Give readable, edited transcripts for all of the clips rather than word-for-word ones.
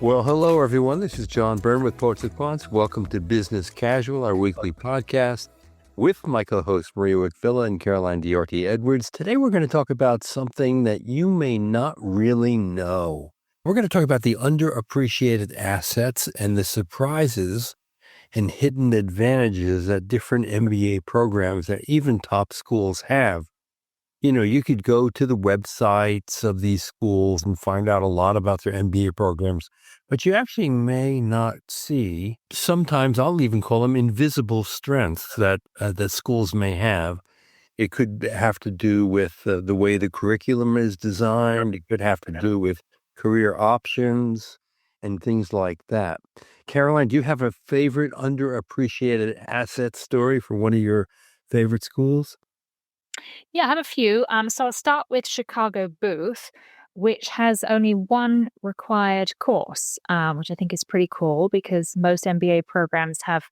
Well, hello, everyone. This is John Byrne with Poets&Quants. Welcome to Business Casual, our weekly podcast with my co-hosts Maria Wickvilla and Caroline Diorti Edwards. Today, we're going to talk about something that you may not really know. We're going to talk about the underappreciated assets and the surprises and hidden advantages that different MBA programs that even top schools have. You know, you could go to the websites of these schools and find out a lot about their MBA programs, but you actually may not see, sometimes I'll even call them invisible strengths that schools may have. It could have to do with the way the curriculum is designed. It could have to do with career options and things like that. Caroline, do you have a favorite underappreciated asset story for one of your favorite schools? Yeah, I have a few. So I'll start with Chicago Booth, which has only one required course, which I think is pretty cool because most MBA programs have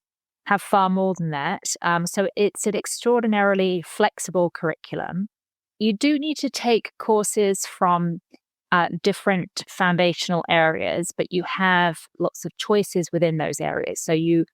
far more than that. So it's an extraordinarily flexible curriculum. You do need to take courses from different foundational areas, but you have lots of choices within those areas. So you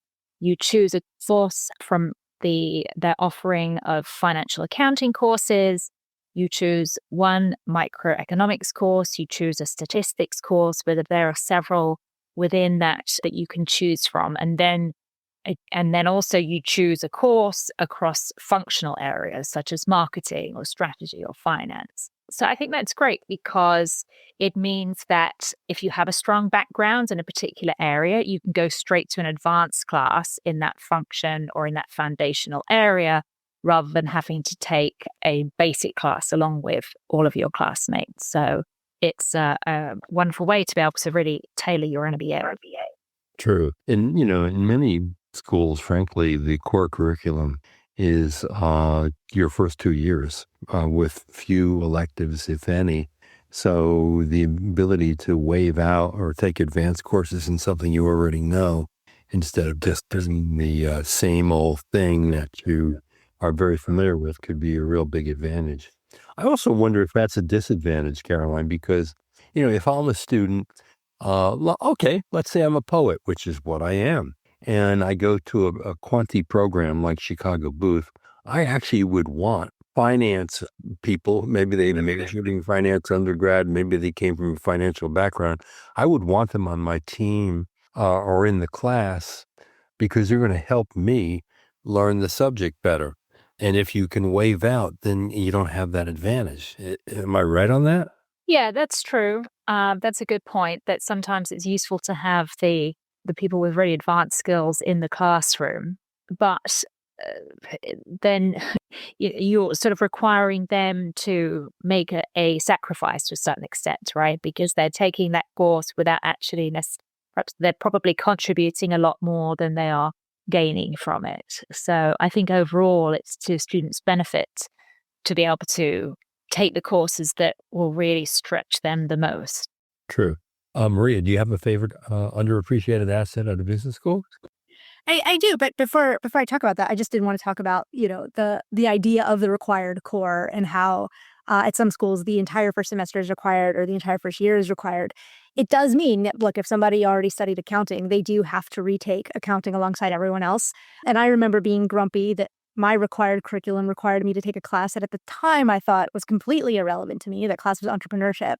choose a course from their offering of financial accounting courses. You choose one microeconomics course, you choose a statistics course, whether there are several within that you can choose from. And then also you choose a course across functional areas such as marketing or strategy or finance. So I think that's great because it means that if you have a strong background in a particular area, you can go straight to an advanced class in that function or in that foundational area rather than having to take a basic class along with all of your classmates. So it's a wonderful way to be able to really tailor your MBA. True. And, in many schools, frankly, the core curriculum is your first 2 years with few electives, if any. So the ability to waive out or take advanced courses in something you already know instead of just doing the same old thing that you are very familiar with could be a real big advantage. I also wonder if that's a disadvantage, Caroline, because, if I'm a student, okay, let's say I'm a poet, which is what I am, and I go to a quantity program like Chicago Booth, I actually would want finance people. Maybe they majored in finance undergrad. Maybe they came from a financial background. I would want them on my team or in the class because they're going to help me learn the subject better. And if you can waive out, then you don't have that advantage. Am I right on that? Yeah, that's true. That's a good point that sometimes it's useful to have the people with really advanced skills in the classroom, but then you're sort of requiring them to make a sacrifice to a certain extent, right? Because they're taking that course without actually perhaps they're probably contributing a lot more than they are gaining from it. So I think overall it's to students' benefit to be able to take the courses that will really stretch them the most. True. Maria, do you have a favorite underappreciated asset at a business school? I do, but before I talk about that, I just did want to talk about, the idea of the required core and how at some schools the entire first semester is required or the entire first year is required. It does mean that, look, if somebody already studied accounting, they do have to retake accounting alongside everyone else. And I remember being grumpy that my required curriculum required me to take a class that at the time I thought was completely irrelevant to me. That class was entrepreneurship.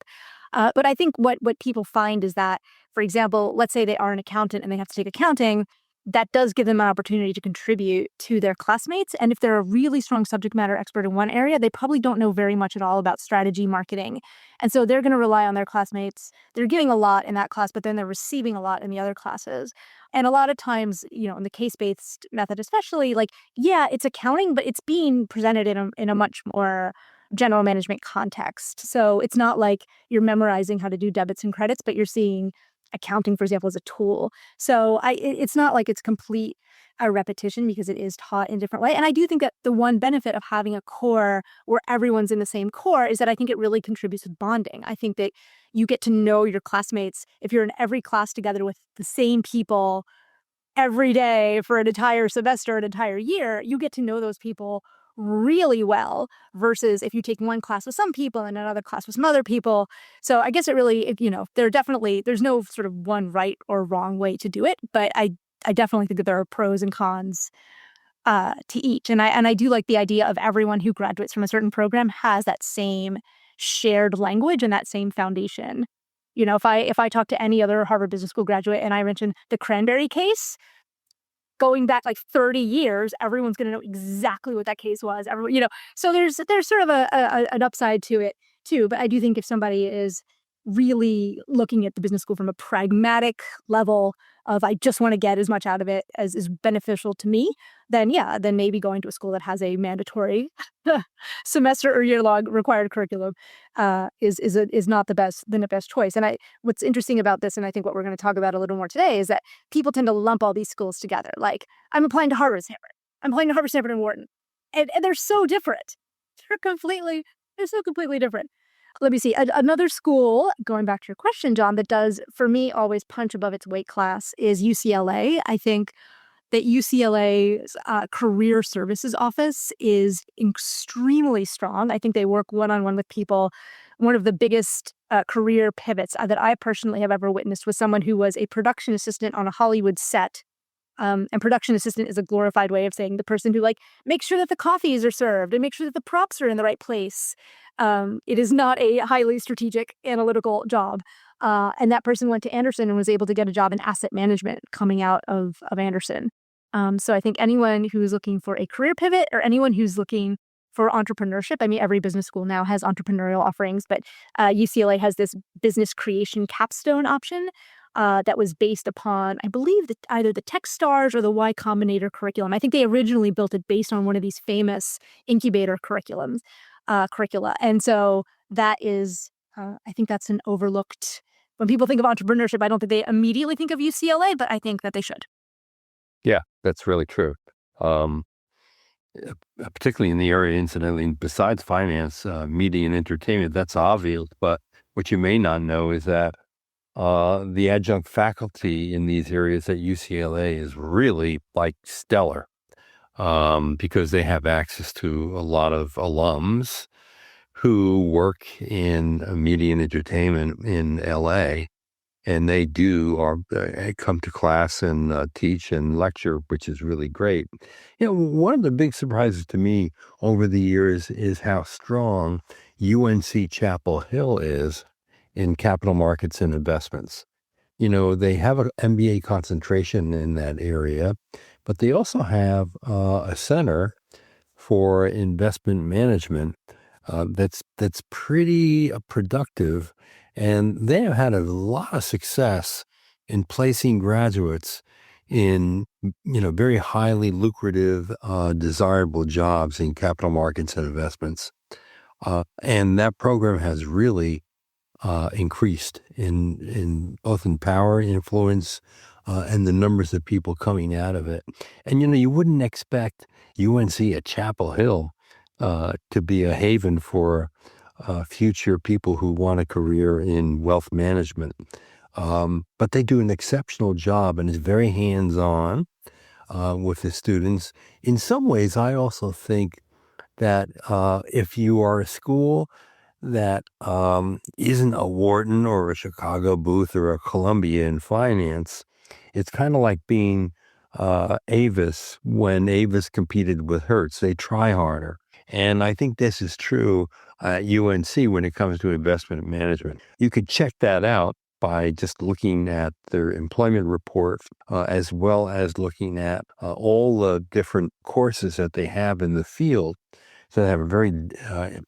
But I think what people find is that, for example, let's say they are an accountant and they have to take accounting, that does give them an opportunity to contribute to their classmates. And if they're a really strong subject matter expert in one area, they probably don't know very much at all about strategy, marketing. And so they're going to rely on their classmates. They're getting a lot in that class, but then they're receiving a lot in the other classes. And a lot of times, in the case-based method especially, yeah, it's accounting, but it's being presented in a much more general management context. So it's not like you're memorizing how to do debits and credits, but you're seeing accounting, for example, as a tool. So it's not like it's complete repetition because it is taught in a different way. And I do think that the one benefit of having a core where everyone's in the same core is that I think it really contributes with bonding. I think that you get to know your classmates. If you're in every class together with the same people every day for an entire semester, an entire year, you get to know those people really well versus if you take one class with some people and another class with some other people. So I guess it really, there's no sort of one right or wrong way to do it, but I definitely think that there are pros and cons to each. And I do like the idea of everyone who graduates from a certain program has that same shared language and that same foundation. If I talk to any other Harvard Business School graduate and I mention the Cranberry case, going back like 30 years, everyone's going to know exactly what that case was. So there's sort of an upside to it too. But I do think if somebody is really looking at the business school from a pragmatic level of I just want to get as much out of it as is beneficial to me, then then maybe going to a school that has a mandatory semester or year-long required curriculum is not the best choice. And what's interesting about this, and I think what we're going to talk about a little more today, is that people tend to lump all these schools together. Like, I'm applying to Harvard, Stanford. I'm applying to Harvard, Stanford, and Wharton. And they're so different. They're so completely different. Let me see. Another school, going back to your question, John, that does, for me, always punch above its weight class is UCLA. I think that UCLA's career services office is extremely strong. I think they work one-on-one with people. One of the biggest career pivots that I personally have ever witnessed was someone who was a production assistant on a Hollywood set. And production assistant is a glorified way of saying the person who makes sure that the coffees are served and make sure that the props are in the right place. It is not a highly strategic analytical job. And that person went to Anderson and was able to get a job in asset management coming out of Anderson. So I think anyone who's looking for a career pivot or anyone who's looking for entrepreneurship, I mean, every business school now has entrepreneurial offerings, but UCLA has this business creation capstone option that was based upon, I believe, either the Techstars or the Y Combinator curriculum. I think they originally built it based on one of these famous incubator curricula. And so that is, I think that's an overlooked, when people think of entrepreneurship, I don't think they immediately think of UCLA, but I think that they should. Yeah, that's really true. Particularly in the area, incidentally, besides finance, media and entertainment, that's obvious. But what you may not know is that the adjunct faculty in these areas at UCLA is really stellar, because they have access to a lot of alums who work in media and entertainment in LA, and they come to class and teach and lecture, which is really great. One of the big surprises to me over the years is how strong UNC Chapel Hill is in capital markets and investments. They have an MBA concentration in that area, but they also have a center for investment management that's pretty productive, and they have had a lot of success in placing graduates in very highly lucrative, desirable jobs in capital markets and investments, and that program has really increased in both in power, influence, and the numbers of people coming out of it. And you wouldn't expect UNC at Chapel Hill to be a haven for future people who want a career in wealth management. But they do an exceptional job and is very hands-on with the students. In some ways, I also think that if you are a school that isn't a Wharton or a Chicago Booth or a Columbia in finance, it's kind of like being Avis when Avis competed with Hertz. They try harder. And I think this is true at UNC when it comes to investment management. You could check that out by just looking at their employment report, as well as looking at all the different courses that they have in the field. So they have a very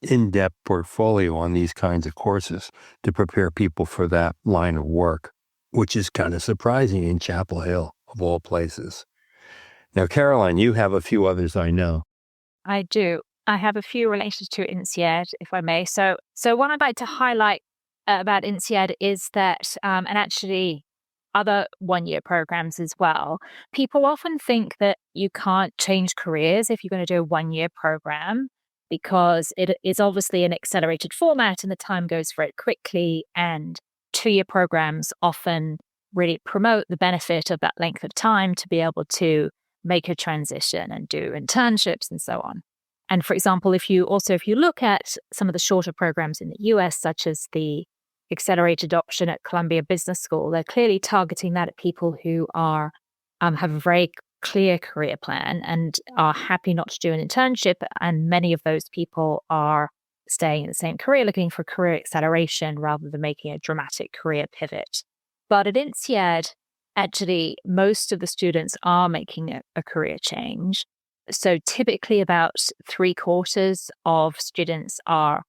in-depth portfolio on these kinds of courses to prepare people for that line of work, which is kind of surprising in Chapel Hill, of all places. Now, Caroline, you have a few others I know. I do. I have a few related to INSEAD, if I may. So what I'd like to highlight about INSEAD is that, and actually other one-year programs as well, people often think that you can't change careers if you're going to do a one-year program, because it is obviously an accelerated format and the time goes very quickly, and two-year programs often really promote the benefit of that length of time to be able to make a transition and do internships and so on. And for example, if you look at some of the shorter programs in the US, such as the accelerated option at Columbia Business School, they're clearly targeting that at people who are have a very clear career plan and are happy not to do an internship. And many of those people are staying in the same career, looking for career acceleration rather than making a dramatic career pivot. But at INSEAD, actually, most of the students are making a career change. So typically about 3/4 of students are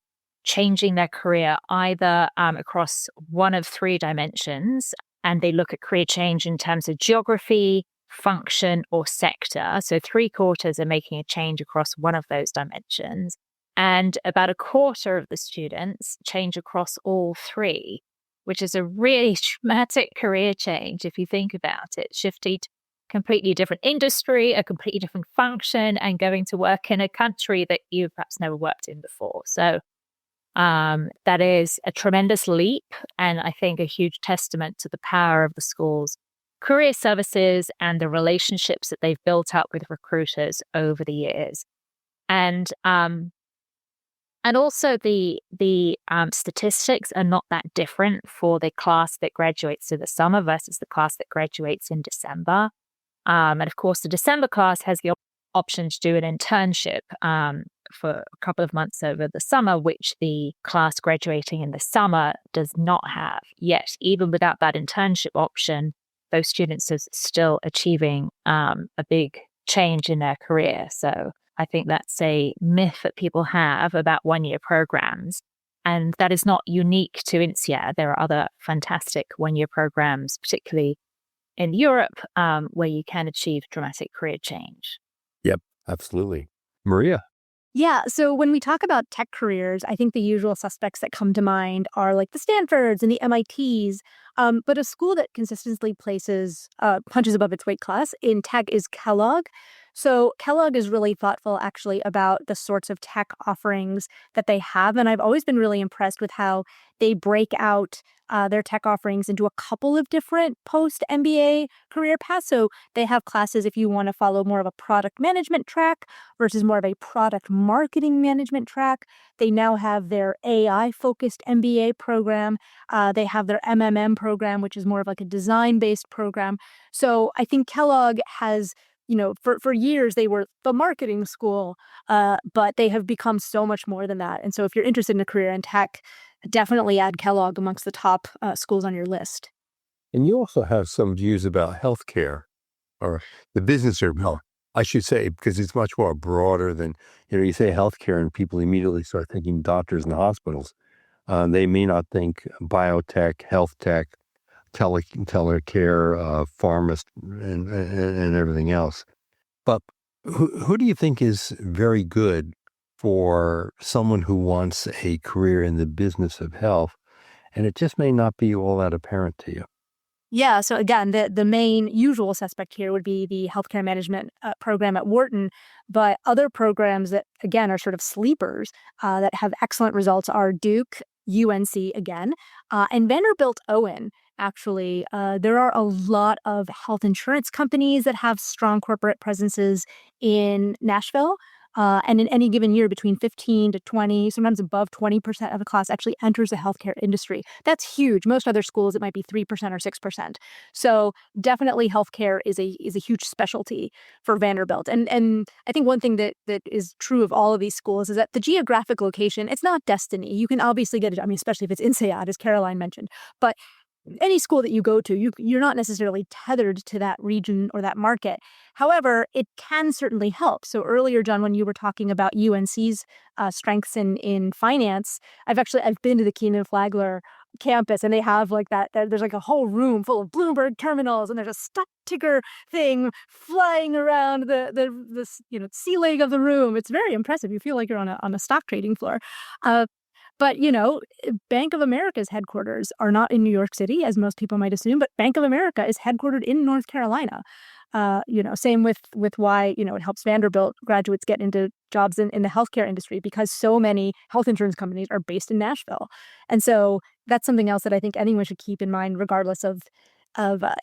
changing their career either across one of three dimensions, and they look at career change in terms of geography, function, or sector. So 3/4 are making a change across one of those dimensions. And about 1/4 of the students change across all three, which is a really dramatic career change if you think about it, shifting to completely different industry, a completely different function, and going to work in a country that you perhaps never worked in before. So that is a tremendous leap, and I think a huge testament to the power of the school's career services and the relationships that they've built up with recruiters over the years. And also the statistics are not that different for the class that graduates in the summer versus the class that graduates in December. And of course, the December class has the option to do an internship for a couple of months over the summer, which the class graduating in the summer does not have. Yet, even without that internship option, those students are still achieving a big change in their career. So I think that's a myth that people have about one-year programs. And that is not unique to INSEAD. There are other fantastic one-year programs, particularly in Europe, where you can achieve dramatic career change. Yep, absolutely. Maria? Yeah. So when we talk about tech careers, I think the usual suspects that come to mind are like the Stanfords and the MITs. But a school that consistently punches above its weight class in tech is Kellogg. So Kellogg is really thoughtful actually about the sorts of tech offerings that they have. And I've always been really impressed with how they break out their tech offerings into a couple of different post MBA career paths. So they have classes if you want to follow more of a product management track versus more of a product marketing management track. They now have their AI focused MBA program. They have their MMM program, which is more of like a design based program. So I think Kellogg has, for years they were the marketing school, but they have become so much more than that. And so if you're interested in a career in tech, definitely add Kellogg amongst the top schools on your list. And you also have some views about healthcare or the business of health, I should say, because it's much more broader than, you say healthcare and people immediately start thinking doctors and hospitals. They may not think biotech, health tech, telecare, pharmacist, and everything else. But who do you think is very good for someone who wants a career in the business of health, and it just may not be all that apparent to you? Yeah. So again, the main usual suspect here would be the healthcare management program at Wharton. But other programs that, again, are sort of sleepers that have excellent results are Duke, UNC again, and Vanderbilt Owen. Actually, there are a lot of health insurance companies that have strong corporate presences in Nashville. And in any given year, between 15 to 20, sometimes above 20% of the class actually enters the healthcare industry. That's huge. Most other schools, it might be 3% or 6%. So definitely healthcare is a huge specialty for Vanderbilt. And I think one thing that is true of all of these schools is that the geographic location, it's not destiny. You can obviously get it, especially if it's INSEAD, as Caroline mentioned. But any school that you go to, you're not necessarily tethered to that region or that market. However, it can certainly help. So earlier, John, when you were talking about UNC's strengths in finance, I've been to the Keenan Flagler campus, and they have like that. There's like a whole room full of Bloomberg terminals, and there's a stock ticker thing flying around the sea leg of the room. It's very impressive. You feel like you're on a stock trading floor. But, Bank of America's headquarters are not in New York City, as most people might assume, but Bank of America is headquartered in North Carolina. Same with why, it helps Vanderbilt graduates get into jobs in the healthcare industry, because so many health insurance companies are based in Nashville. And so that's something else that I think anyone should keep in mind, regardless of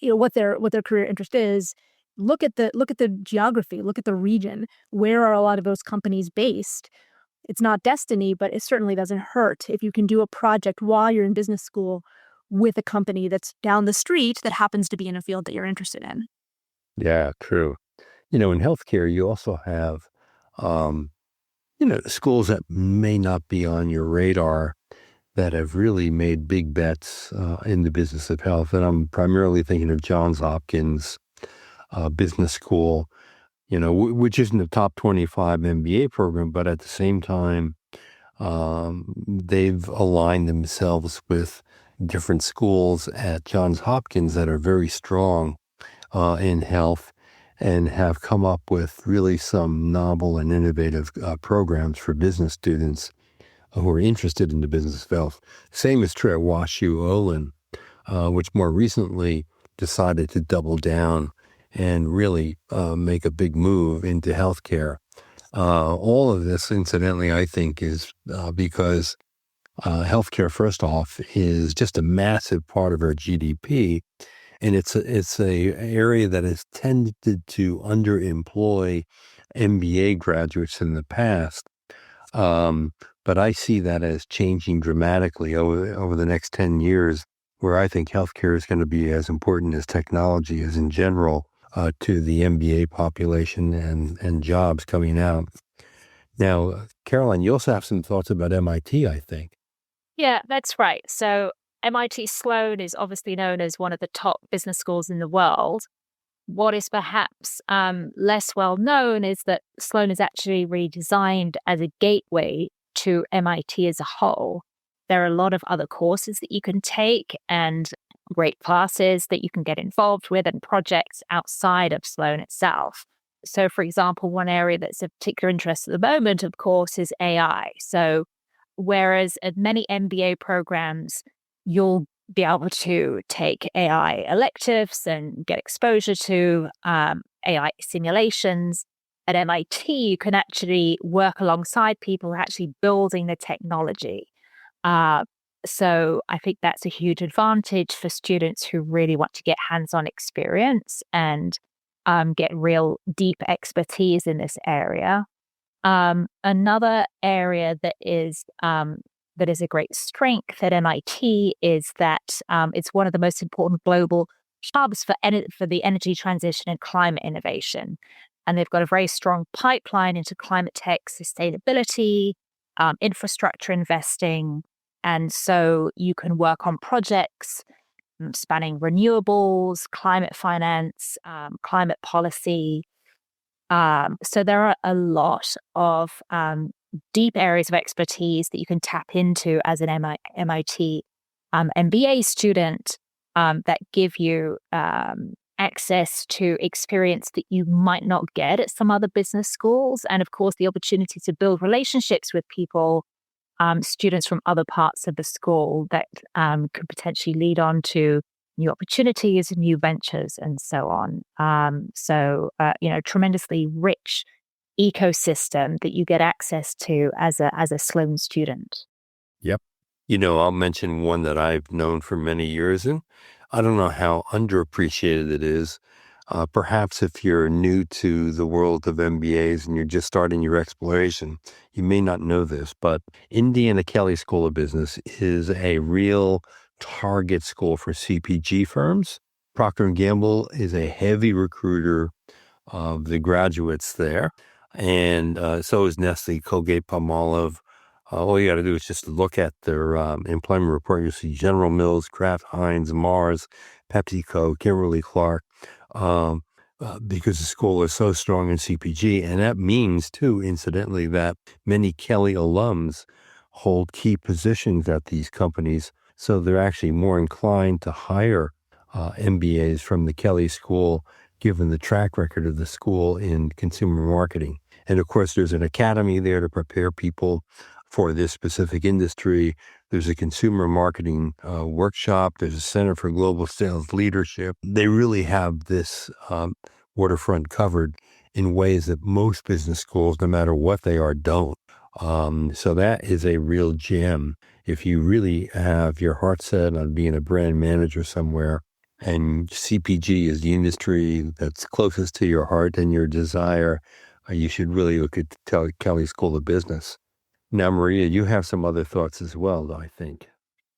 what their career interest is. look at the geography, look at the region. Where are a lot of those companies based? It's not destiny, but it certainly doesn't hurt if you can do a project while you're in business school with a company that's down the street that happens to be in a field that you're interested in. Yeah, true. In healthcare, you also have, um, schools that may not be on your radar that have really made big bets in the business of health. And I'm primarily thinking of Johns Hopkins Business School, which isn't a top 25 MBA program, but at the same time, they've aligned themselves with different schools at Johns Hopkins that are very strong in health and have come up with really some novel and innovative programs for business students who are interested in the business of health. Same is true at WashU Olin, which more recently decided to double down and really make a big move into healthcare. All of this, incidentally, I think is because healthcare, first off, is just a massive part of our GDP. And it's a area that has tended to underemploy MBA graduates in the past. But I see that as changing dramatically over the next 10 years, where I think healthcare is going to be as important as technology is in general to the MBA population and jobs coming out. Now, Caroline, you also have some thoughts about MIT, I think. Yeah, that's right. So MIT Sloan is obviously known as one of the top business schools in the world. What is perhaps less well known is that Sloan is actually redesigned as a gateway to MIT as a whole. There are a lot of other courses that you can take and great classes that you can get involved with and projects outside of Sloan itself. So, for example, one area that's of particular interest at the moment, of course, is AI. So, whereas at many MBA programs, you'll be able to take AI electives and get exposure to AI simulations. At MIT, you can actually work alongside people who are actually building the technology. So I think that's a huge advantage for students who really want to get hands-on experience and get real deep expertise in this area. Another area that is a great strength at MIT is that it's one of the most important global hubs for the energy transition and climate innovation. And they've got a very strong pipeline into climate tech, sustainability, infrastructure investing. And so you can work on projects spanning renewables, climate finance, climate policy. So there are a lot of deep areas of expertise that you can tap into as an MIT MBA student that give you access to experience that you might not get at some other business schools. And of course, the opportunity to build relationships with people, students from other parts of the school that could potentially lead on to new opportunities, new ventures, and so on. Tremendously rich ecosystem that you get access to as a Sloan student. Yep. I'll mention one that I've known for many years, and I don't know how underappreciated it is. Perhaps if you're new to the world of MBAs and you're just starting your exploration, you may not know this, but Indiana Kelley School of Business is a real target school for CPG firms. Procter & Gamble is a heavy recruiter of the graduates there. And so is Nestle, Colgate, Palmolive. All you got to do is just look at their employment report. You'll see General Mills, Kraft Heinz, Mars, PepsiCo, Kimberly-Clark, because the school is so strong in CPG. And that means, too, incidentally, that many Kelley alums hold key positions at these companies. So they're actually more inclined to hire MBAs from the Kelley School, given the track record of the school in consumer marketing. And of course, there's an academy there to prepare people for this specific industry. There's a consumer marketing workshop. There's a Center for Global Sales Leadership. They really have this waterfront covered in ways that most business schools, no matter what they are, don't. So that is a real gem. If you really have your heart set on being a brand manager somewhere, and CPG is the industry that's closest to your heart and your desire, you should really look at Kelly School of Business. Now, Maria, you have some other thoughts as well, I think.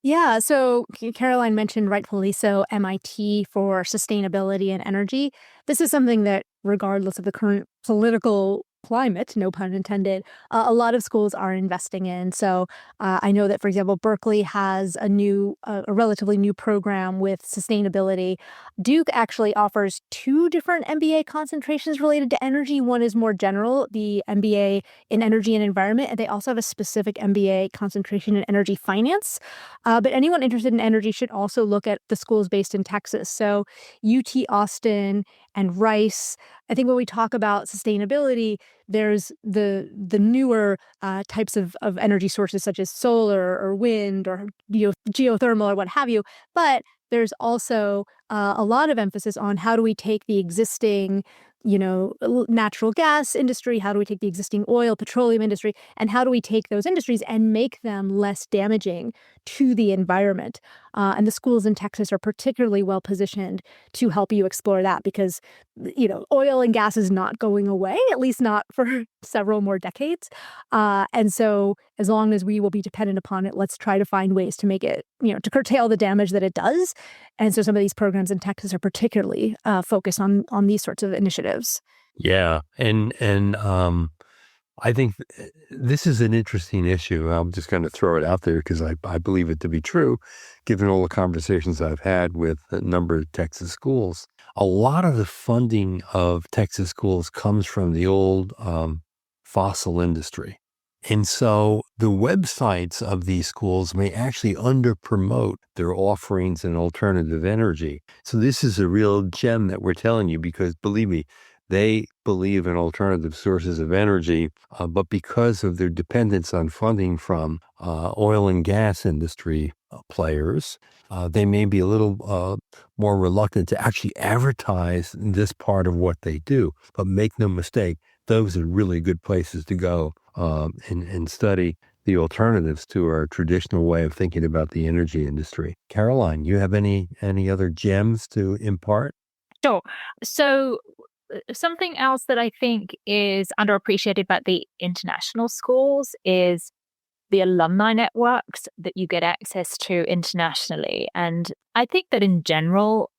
Yeah, so Caroline mentioned rightfully so MIT for sustainability and energy. This is something that, regardless of the current political climate, no pun intended, a lot of schools are investing in. So I know that, for example, Berkeley has a relatively new program with sustainability. Duke actually offers two different MBA concentrations related to energy. One is more general, the MBA in energy and environment, and they also have a specific MBA concentration in energy finance. But anyone interested in energy should also look at the schools based in Texas. So UT Austin and Rice. I think when we talk about sustainability, there's the newer types of energy sources such as solar or wind or geothermal or what have you. But there's also a lot of emphasis on how do we take the existing, natural gas industry, how do we take the existing oil, petroleum industry, and how do we take those industries and make them less damaging to the environment. And the schools in Texas are particularly well positioned to help you explore that because, oil and gas is not going away, at least not for several more decades. And so as long as we will be dependent upon it, let's try to find ways to make it, to curtail the damage that it does. And so some of these programs in Texas are particularly focused on these sorts of initiatives. Yeah, and I think this is an interesting issue. I'm just going to throw it out there because I believe it to be true, given all the conversations I've had with a number of Texas schools. A lot of the funding of Texas schools comes from the old fossil industry. And so the websites of these schools may actually under-promote their offerings in alternative energy. So this is a real gem that we're telling you because, believe me, they believe in alternative sources of energy, but because of their dependence on funding from oil and gas industry players, they may be a little more reluctant to actually advertise this part of what they do. But make no mistake, those are really good places to go and study the alternatives to our traditional way of thinking about the energy industry. Caroline, you have any other gems to impart? Sure. So something else that I think is underappreciated about the international schools is the alumni networks that you get access to internationally. And I think that in general,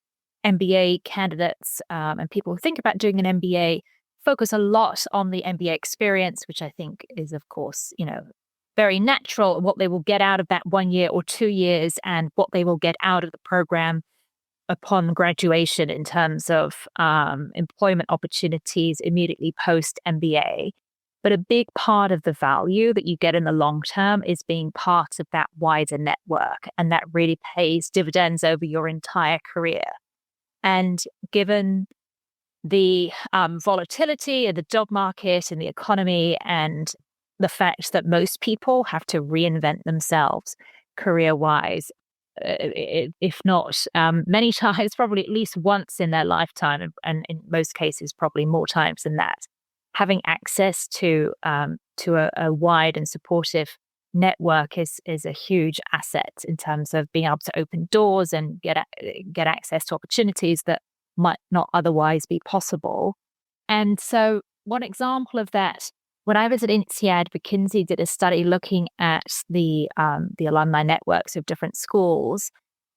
MBA candidates and people who think about doing an MBA focus a lot on the MBA experience, which I think is, of course, very natural, what they will get out of that 1 year or 2 years and what they will get out of the program upon graduation in terms of employment opportunities immediately post MBA. But a big part of the value that you get in the long term is being part of that wider network. And that really pays dividends over your entire career. And given the volatility in the job market and the economy and the fact that most people have to reinvent themselves career-wise, if not many times, probably at least once in their lifetime, and in most cases, probably more times than that. Having access to a wide and supportive network is a huge asset in terms of being able to open doors and get access to opportunities that might not otherwise be possible. And so, one example of that, when I was at INSEAD, McKinsey did a study looking at the alumni networks of different schools.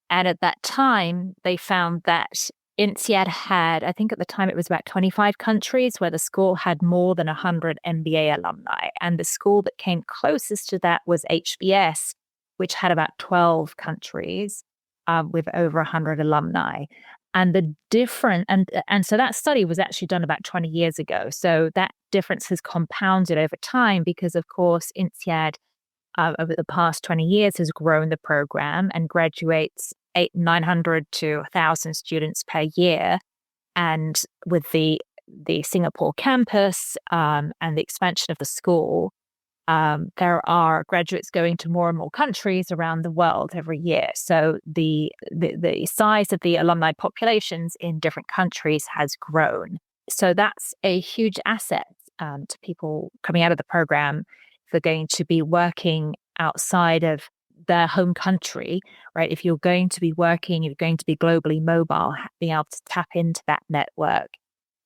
And at that time, they found that INSEAD had, I think at the time it was about 25 countries where the school had more than 100 MBA alumni. And the school that came closest to that was HBS, which had about 12 countries with over 100 alumni. And the different, and so that study was actually done about 20 years ago. So that difference has compounded over time because, of course, INSEAD over the past 20 years has grown the program and graduates 900 to 1,000 students per year. And with the Singapore campus and the expansion of the school, there are graduates going to more and more countries around the world every year. So the size of the alumni populations in different countries has grown. So that's a huge asset to people coming out of the program. If they're going to be working outside of their home country, right? If you're going to be working, you're going to be globally mobile, being able to tap into that network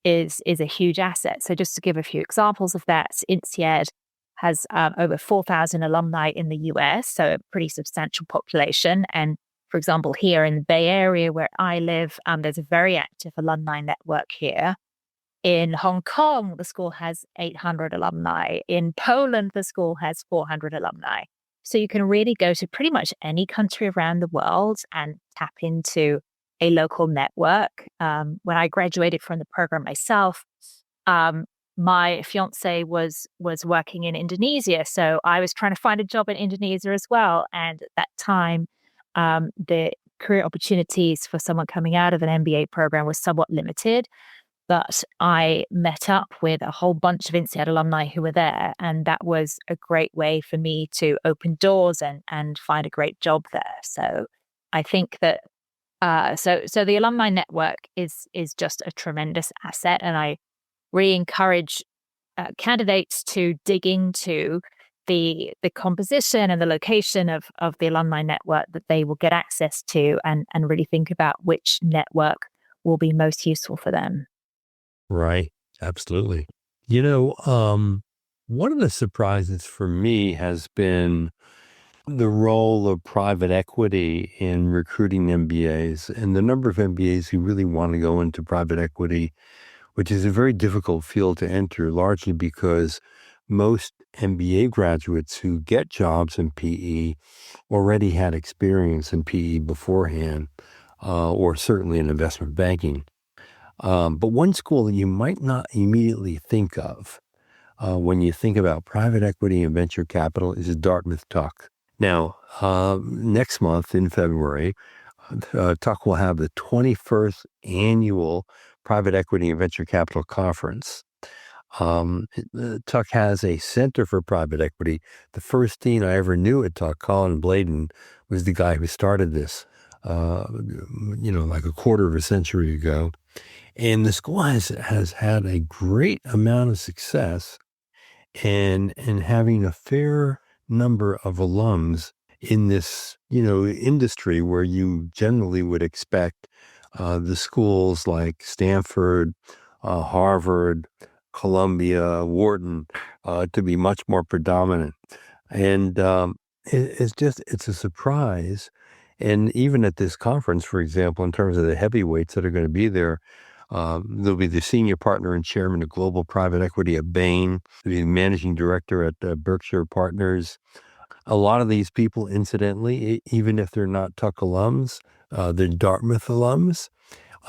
is a huge asset. So just to give a few examples of that, INSEAD has over 4,000 alumni in the US, so a pretty substantial population. And for example, here in the Bay Area where I live, there's a very active alumni network here. In Hong Kong, the school has 800 alumni. In Poland, the school has 400 alumni. So you can really go to pretty much any country around the world and tap into a local network. When I graduated from the program myself, my fiance was working in Indonesia, so I was trying to find a job in Indonesia as well. And at that time, the career opportunities for someone coming out of an MBA program was somewhat limited. But I met up with a whole bunch of INSEAD alumni who were there, and that was a great way for me to open doors and find a great job there. So I think that so the alumni network is just a tremendous asset, and I really encourage candidates to dig into the composition and the location of the alumni network that they will get access to, and really think about which network will be most useful for them. Right. Absolutely. One of the surprises for me has been the role of private equity in recruiting MBAs and the number of MBAs who really want to go into private equity, which is a very difficult field to enter, largely because most MBA graduates who get jobs in PE already had experience in PE beforehand, or certainly in investment banking. But one school that you might not immediately think of when you think about private equity and venture capital is Dartmouth Tuck. Now, next month in February, Tuck will have the 21st annual Private Equity and Venture Capital Conference. Tuck has a Center for Private Equity. The first dean I ever knew at Tuck, Colin Bladen, was the guy who started this, like a quarter of a century ago. And the school has had a great amount of success and having a fair number of alums in this, industry where you generally would expect the schools like Stanford, Harvard, Columbia, Wharton to be much more predominant. And it's a surprise. And even at this conference, for example, in terms of the heavyweights that are going to be there, there'll be the senior partner and chairman of global private equity at Bain, the managing director at Berkshire Partners. A lot of these people, incidentally, even if they're not Tuck alums, they're Dartmouth alums.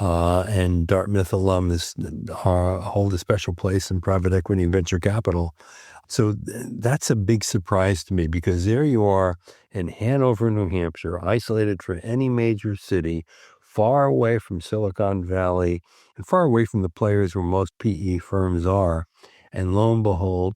And Dartmouth alums hold a special place in private equity and venture capital. So that's a big surprise to me, because there you are in Hanover, New Hampshire, isolated from any major city, far away from Silicon Valley, and far away from the players where most PE firms are. And lo and behold,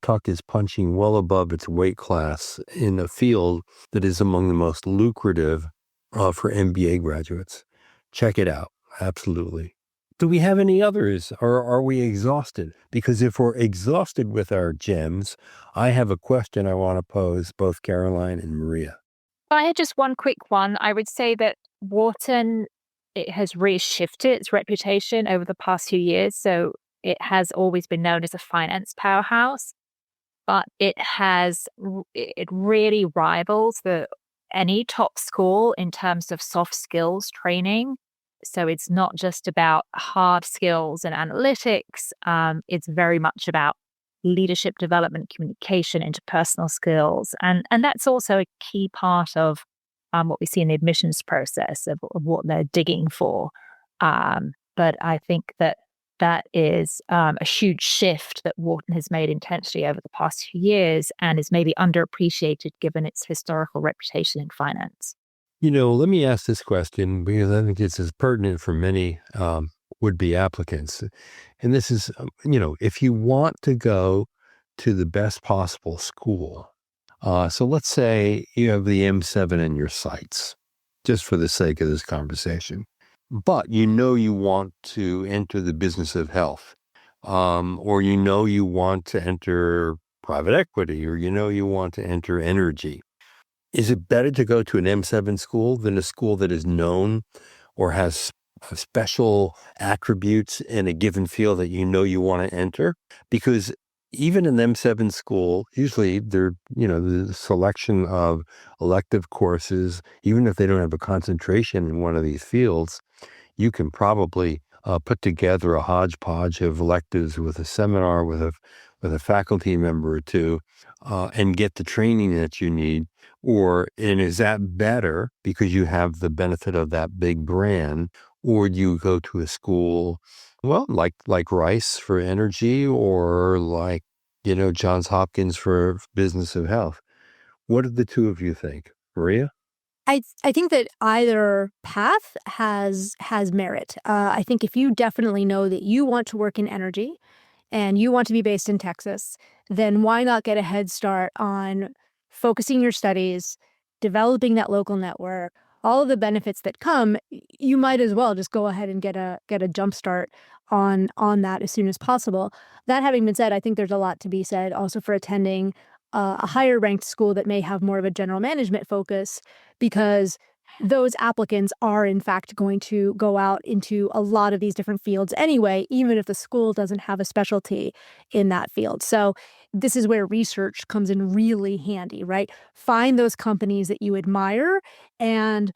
Tuck is punching well above its weight class in a field that is among the most lucrative for MBA graduates. Check it out. Absolutely. Do we have any others, or are we exhausted? Because if we're exhausted with our gems, I have a question I want to pose both Caroline and Maria. If I had just one quick one, I would say that Wharton, it has really shifted its reputation over the past few years. So it has always been known as a finance powerhouse, but it really rivals any top school in terms of soft skills training. So it's not just about hard skills and analytics. It's very much about leadership development, communication, interpersonal skills. And that's also a key part of what we see in the admissions process of what they're digging for. But I think that is a huge shift that Wharton has made intentionally over the past few years, and is maybe underappreciated given its historical reputation in finance. Let me ask this question, because I think it's as pertinent for many would-be applicants. And this is, if you want to go to the best possible school, so let's say you have the M7 in your sights, just for the sake of this conversation, but you want to enter the business of health, or you want to enter private equity, or you want to enter energy. Is it better to go to an M7 school than a school that is known or has special attributes in a given field that you want to enter? Because even an M7 school, usually the selection of elective courses, even if they don't have a concentration in one of these fields, you can probably put together a hodgepodge of electives with a seminar with a faculty member or two, and get the training that you need. And is that better because you have the benefit of that big brand, or do you go to a school, well, like Rice for energy, or like Johns Hopkins for business of health? What do the two of you think, Maria? I think that either path has merit. I think if you definitely know that you want to work in energy and you want to be based in Texas, then why not get a head start on focusing your studies, developing that local network, all of the benefits that come. You might as well just go ahead and get a jump start on that as soon as possible. That having been said, I think there's a lot to be said also for attending a higher ranked school that may have more of a general management focus, because those applicants are in fact going to go out into a lot of these different fields anyway, even if the school doesn't have a specialty in that field. So this is where research comes in really handy, right? Find those companies that you admire and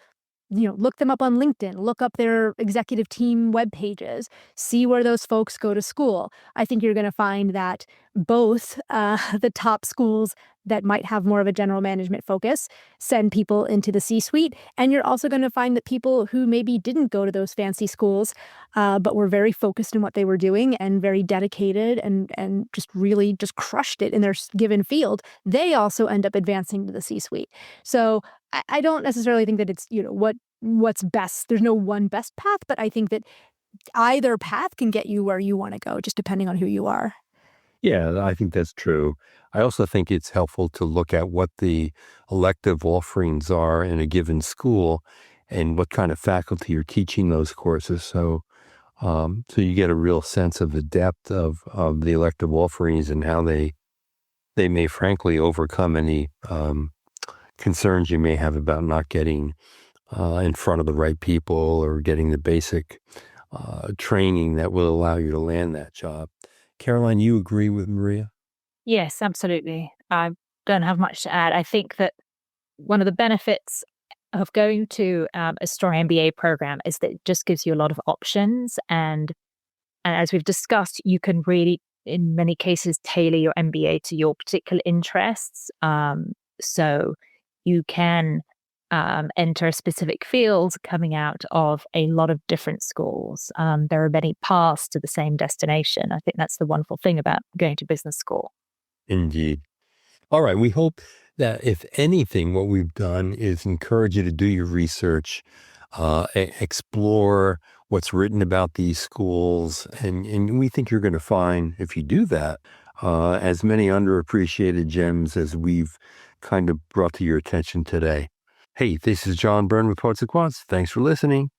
look them up on LinkedIn, look up their executive team web pages, see where those folks go to school. I think you're going to find that both the top schools that might have more of a general management focus send people into the C-suite. And you're also going to find that people who maybe didn't go to those fancy schools, but were very focused in what they were doing and very dedicated and just really just crushed it in their given field, they also end up advancing to the C-suite. So I don't necessarily think that it's, what's best. There's no one best path, but I think that either path can get you where you want to go, just depending on who you are. Yeah, I think that's true. I also think it's helpful to look at what the elective offerings are in a given school and what kind of faculty are teaching those courses. So you get a real sense of the depth of the elective offerings and how they may frankly overcome any concerns you may have about not getting in front of the right people or getting the basic training that will allow you to land that job. Caroline, you agree with Maria? Yes, absolutely. I don't have much to add. I think that one of the benefits of going to a strong MBA program is that it just gives you a lot of options. And as we've discussed, you can really, in many cases, tailor your MBA to your particular interests. So you can enter a specific field coming out of a lot of different schools. There are many paths to the same destination. I think that's the wonderful thing about going to business school. Indeed. All right. We hope that if anything, what we've done is encourage you to do your research, explore what's written about these schools. And we think you're going to find, if you do that, as many underappreciated gems as we've kind of brought to your attention today. Hey, this is John Byrne with Poets and Quants. Thanks for listening.